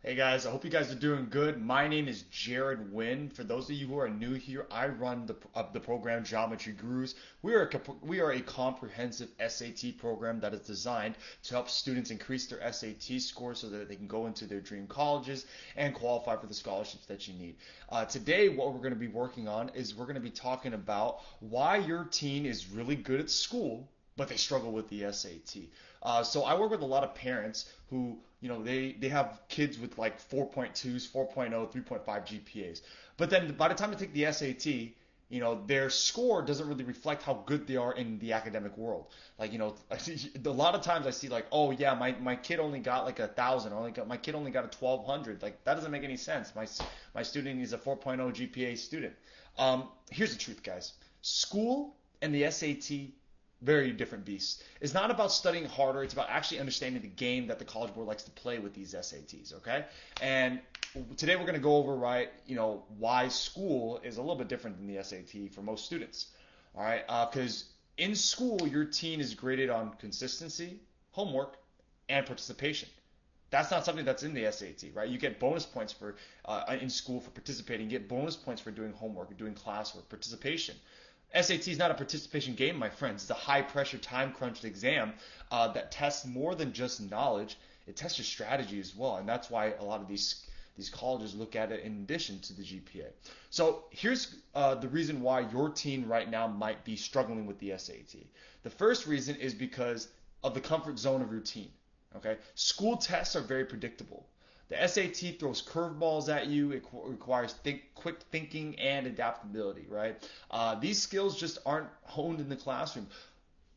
Hey guys, I hope you guys are doing good. My name is Jared Wynn. For those of you who are new here, I run the program Geometry Gurus. We are a comprehensive SAT program that is designed to help students increase their SAT scores so that they can go into their dream colleges and qualify for the scholarships that you need. Today, what we're going to be working on is we're going to be talking about why your teen is really good at school, but they struggle with the SAT. So I work with a lot of parents who, they have kids with like 4.2s, 4.0, 3.5 GPAs. But then by the time they take the SAT, their score doesn't really reflect how good they are in the academic world. Like, a lot of times I see like, oh yeah, my kid only got like 1,000, my kid only got a 1,200. Like that doesn't make any sense. My student is a 4.0 GPA student. Here's the truth, guys. School and the SAT, very different beasts. It's not about studying harder. It's about actually understanding the game that the College Board likes to play with these SATs. Okay, and today we're going to go over why school is a little bit different than the SAT for most students. All right, because in school your teen is graded on consistency, homework, and participation. That's not something that's in the SAT, right? You get bonus points for in school for participating. You get bonus points for doing homework, doing classwork, participation. SAT is not a participation game, my friends. It's a high pressure, time crunched exam that tests more than just knowledge. It tests your strategy as well, and that's why a lot of these colleges look at it in addition to the GPA. So here's the reason why your teen right now might be struggling with the SAT. The first reason is because of the comfort zone of your teen. Okay, school tests are very predictable. The SAT throws curveballs at you. It requires quick thinking and adaptability, right? These skills just aren't honed in the classroom.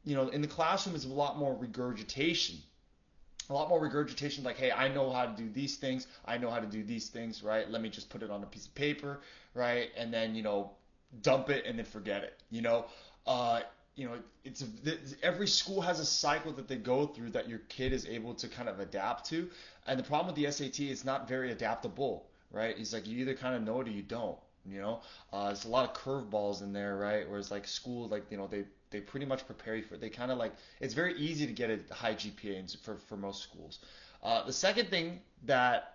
In the classroom is a lot more regurgitation. A lot more regurgitation like, hey, I know how to do these things. I know how to do these things, right? Let me just put it on a piece of paper, right? And then, dump it and then forget it, uh, every school has a cycle that they go through that your kid is able to kind of adapt to. And the problem with the SAT is not very adaptable, right? It's like you either kind of know it or you don't. There's a lot of curveballs in there, right? Whereas like school, like they pretty much prepare you for it. They kind of like it's very easy to get a high GPA for most schools. The second thing that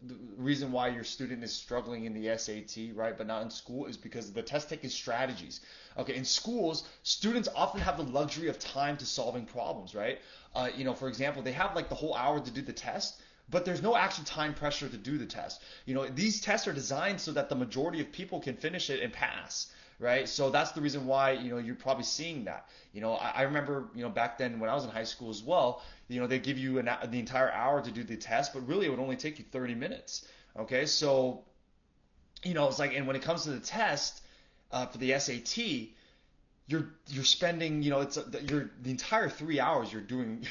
the reason why your student is struggling in the SAT, right, but not in school is because of the test taking strategies. Okay, in schools, students often have the luxury of time to solving problems, right? For example, they have like the whole hour to do the test, but there's no actual time pressure to do the test. These tests are designed so that the majority of people can finish it and pass, right? So that's the reason why you're probably seeing that. I remember back then when I was in high school as well. They give you the entire hour to do the test, but really it would only take you 30 minutes. Okay, so it's like, and when it comes to the test for the SAT, you're spending you're the entire 3 hours you're doing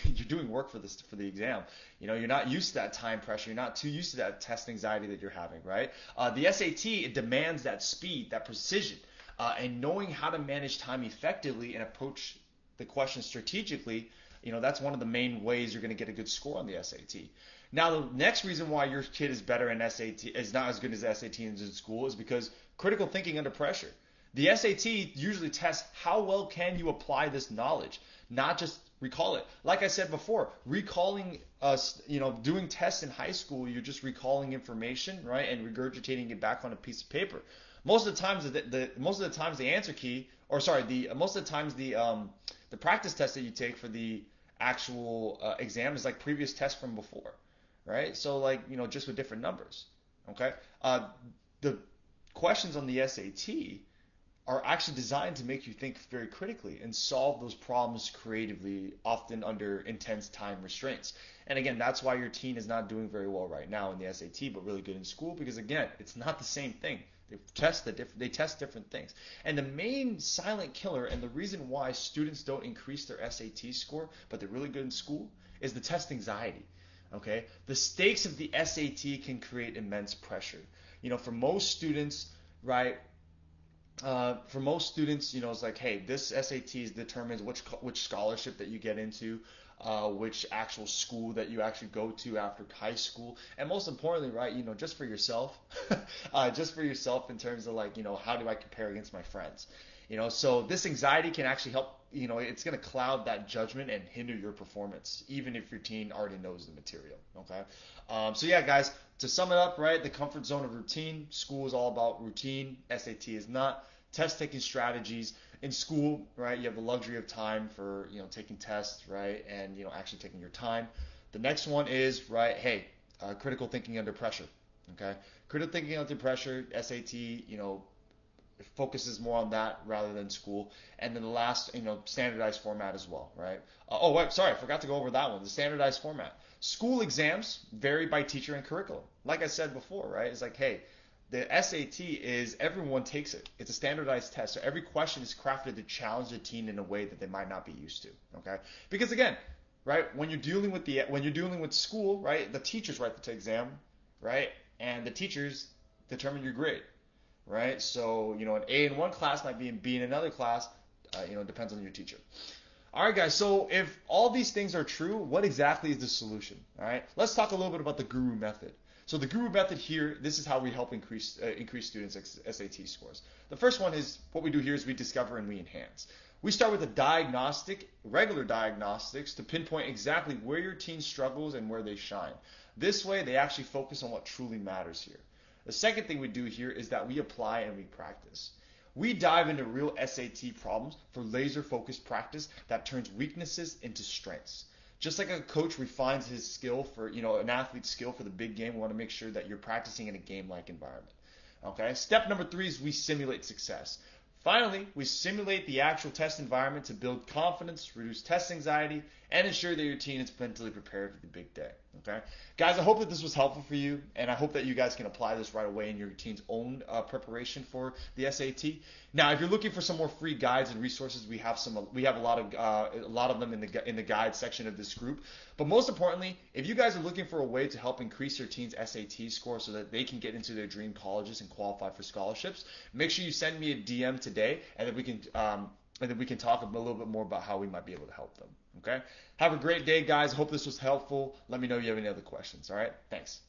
work for the exam. You're not used to that time pressure. You're not too used to that test anxiety that you're having, right? The SAT, it demands that speed, that precision, and knowing how to manage time effectively and approach the question strategically. That's one of the main ways you're going to get a good score on the SAT. Now, the next reason why your kid is better in SAT, is not as good as SAT in school, is because critical thinking under pressure. The SAT usually tests how well can you apply this knowledge, not just recall it. Like I said before, recalling doing tests in high school, you're just recalling information, right, and regurgitating it back on a piece of paper. Most of the times, the answer key, or sorry, most of the times the practice test that you take for the actual exam is like previous tests from before, right? So like just with different numbers. Okay, the questions on the SAT are actually designed to make you think very critically and solve those problems creatively, often under intense time restraints. And again, that's why your teen is not doing very well right now in the SAT, but really good in school, because again, it's not the same thing. They test different things. And the main silent killer and the reason why students don't increase their SAT score, but they're really good in school, is the test anxiety. Okay? The stakes of the SAT can create immense pressure. For most students, right, it's like, hey, this SAT determines which scholarship that you get into, which actual school that you actually go to after high school, and most importantly, right, just for yourself, in terms of like, how do I compare against my friends? So this anxiety can actually help it's going to cloud that judgment and hinder your performance, even if your team already knows the material. Okay. So yeah, guys, to sum it up, right, the comfort zone of routine. School is all about routine. SAT is not. Test taking strategies. In school, right, you have the luxury of time for, taking tests, right, and, actually taking your time. The next one is, right, hey, critical thinking under pressure. Okay. Critical thinking under pressure, SAT, it focuses more on that rather than school. And then the last, standardized format as well, right? Oh, wait, sorry, I forgot to go over that one. The standardized format. School exams vary by teacher and curriculum. Like I said before, right? It's like, hey, the SAT is everyone takes it. It's a standardized test, so every question is crafted to challenge the teen in a way that they might not be used to. Okay? Because again, right, when you're dealing with school, right, the teachers write the exam, right, and the teachers determine your grade, right? So, an A in one class might be in B in another class. It depends on your teacher. All right, guys. So if all these things are true, what exactly is the solution? All right. Let's talk a little bit about the Guru method. So the Guru method here, this is how we help increase students' SAT scores. The first one is what we do here is we discover and we enhance. We start with regular diagnostics to pinpoint exactly where your teen struggles and where they shine. This way, they actually focus on what truly matters here. The second thing we do here is that we apply and we practice. We dive into real SAT problems for laser-focused practice that turns weaknesses into strengths. Just like a coach refines his skill for, an athlete's skill for the big game, we want to make sure that you're practicing in a game-like environment. Okay? Step number 3 is we simulate success. Finally, we simulate the actual test environment to build confidence, reduce test anxiety, and ensure that your teen is mentally prepared for the big day. Okay? Guys, I hope that this was helpful for you, and I hope that you guys can apply this right away in your teen's own preparation for the SAT. Now, if you're looking for some more free guides and resources, we have a lot of them in the guide section of this group. But most importantly, if you guys are looking for a way to help increase your teen's SAT score so that they can get into their dream colleges and qualify for scholarships, make sure you send me a DM today, and then we can talk a little bit more about how we might be able to help them. Okay? Have a great day, guys. Hope this was helpful. Let me know if you have any other questions. All right? Thanks.